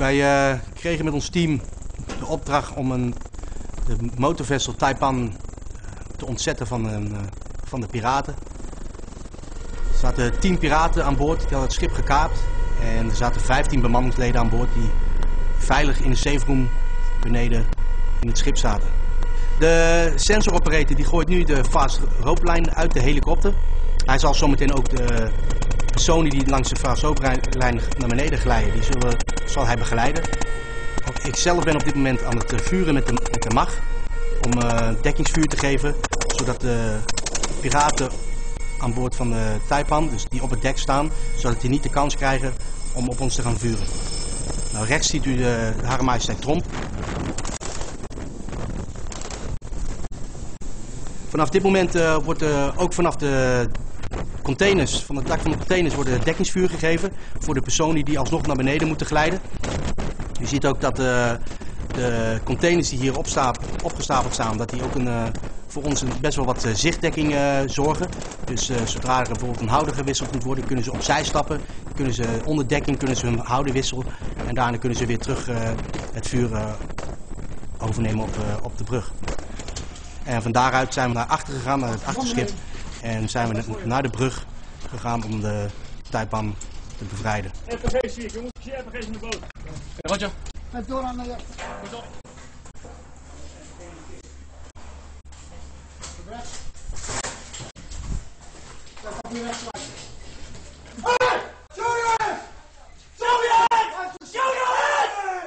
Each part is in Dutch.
Wij kregen met ons team de opdracht om de motorvessel Taipan te ontzetten van de piraten. Er zaten 10 piraten aan boord, die hadden het schip gekaapt. En er zaten 15 bemanningsleden aan boord die veilig in de saferoom beneden in het schip zaten. De sensoroperator die gooit nu de fast rope-lijn uit de helikopter. Hij zal zometeen ook de personen die langs de fast rope-lijn naar beneden glijden, die zal hij begeleiden. Ik zelf ben op dit moment aan het vuren met de mag om dekkingsvuur te geven, zodat de piraten aan boord van de Taipan, dus die op het dek staan, zodat die niet de kans krijgen om op ons te gaan vuren. Nou, rechts ziet u de Hare Majesteit Tromp. Vanaf dit moment wordt ook vanaf de containers, van het dak van de containers, worden dekkingsvuur gegeven voor de personen die alsnog naar beneden moeten glijden. U ziet ook dat de containers die hier opgestapeld staan, dat die ook voor ons best wel wat zichtdekking zorgen. Dus zodra er bijvoorbeeld een houder gewisseld moet worden, kunnen ze opzij stappen, kunnen ze onder dekking hun houder wisselen en daarna kunnen ze weer terug het vuur overnemen op de brug. En van daaruit zijn we naar achter gegaan, naar het achterschip, en zijn we naar de brug gegaan om de Taipan te bevrijden. RPG zie ik, jongens, ik zie RPG's in de boot. Roger. Even door aan de...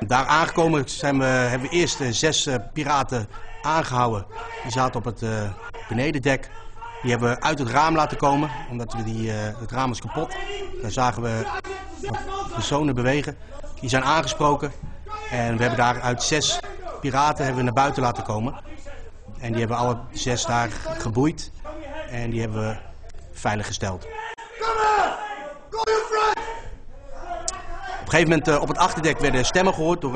Daar aangekomen hebben we eerst 6 piraten aangehouden. Die zaten op het benedendek. Die hebben we uit het raam laten komen, omdat het raam was kapot. Daar zagen we wat personen bewegen. Die zijn aangesproken en we hebben daar uit 6 piraten naar buiten laten komen. En die hebben alle 6 daar geboeid en die hebben we veilig gesteld. Op een gegeven moment op het achterdek werden stemmen gehoord door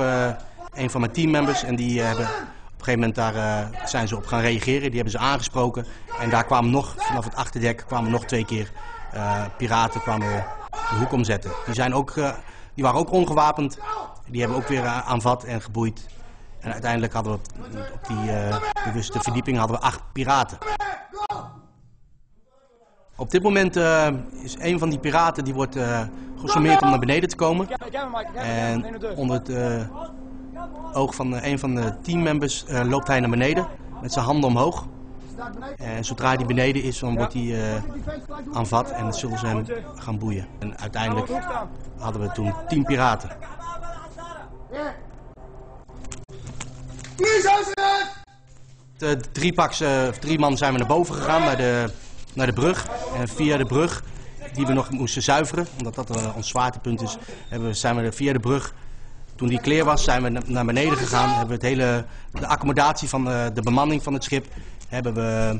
een van mijn teammembers en die hebben op een gegeven moment daar zijn ze op gaan reageren. Die hebben ze aangesproken en daar kwamen vanaf het achterdek nog 2 keer piraten de hoek omzetten. Die waren ook ongewapend. Die hebben ook weer aanvat en geboeid. En uiteindelijk hadden we op die bewuste verdieping 8 piraten. Op dit moment is een van die piraten die wordt gesommeerd om naar beneden te komen. En onder het oog van een van de teammembers loopt hij naar beneden met zijn handen omhoog. En zodra hij beneden is, dan wordt hij aanvat en dan zullen ze hem gaan boeien. En uiteindelijk hadden we toen 10 piraten. De 3 man zijn we naar boven gegaan, naar de brug. En via de brug, die we nog moesten zuiveren, omdat dat ons zwaartepunt is, zijn we via de brug, toen die clear was, zijn we naar beneden gegaan. Hebben we de accommodatie van de bemanning van het schip hebben we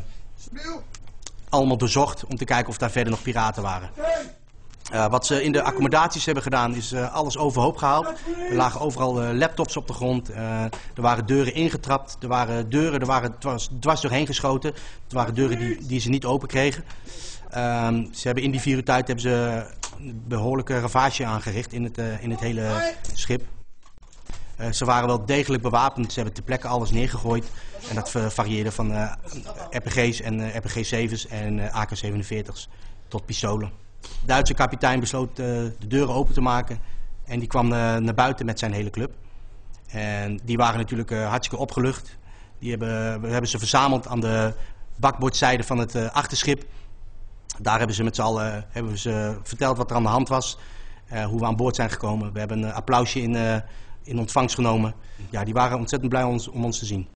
allemaal doorzocht om te kijken of daar verder nog piraten waren. Wat ze in de accommodaties hebben gedaan is alles overhoop gehaald. Er lagen overal laptops op de grond, er waren deuren ingetrapt, er waren deuren dwars doorheen geschoten. Er waren deuren die ze niet open kregen. Ze hebben in die 4 uur tijd een behoorlijke ravage aangericht in het hele schip. Ze waren wel degelijk bewapend, ze hebben ter plekke alles neergegooid. En dat varieerde van RPG's en RPG-7's en AK-47's tot pistolen. De Duitse kapitein besloot de deuren open te maken en die kwam naar buiten met zijn hele club. En die waren natuurlijk hartstikke opgelucht. We hebben ze verzameld aan de bakboordzijde van het achterschip. Daar hebben ze met z'n allen verteld wat er aan de hand was, hoe we aan boord zijn gekomen. We hebben een applausje in ontvangst genomen. Ja, die waren ontzettend blij om ons te zien.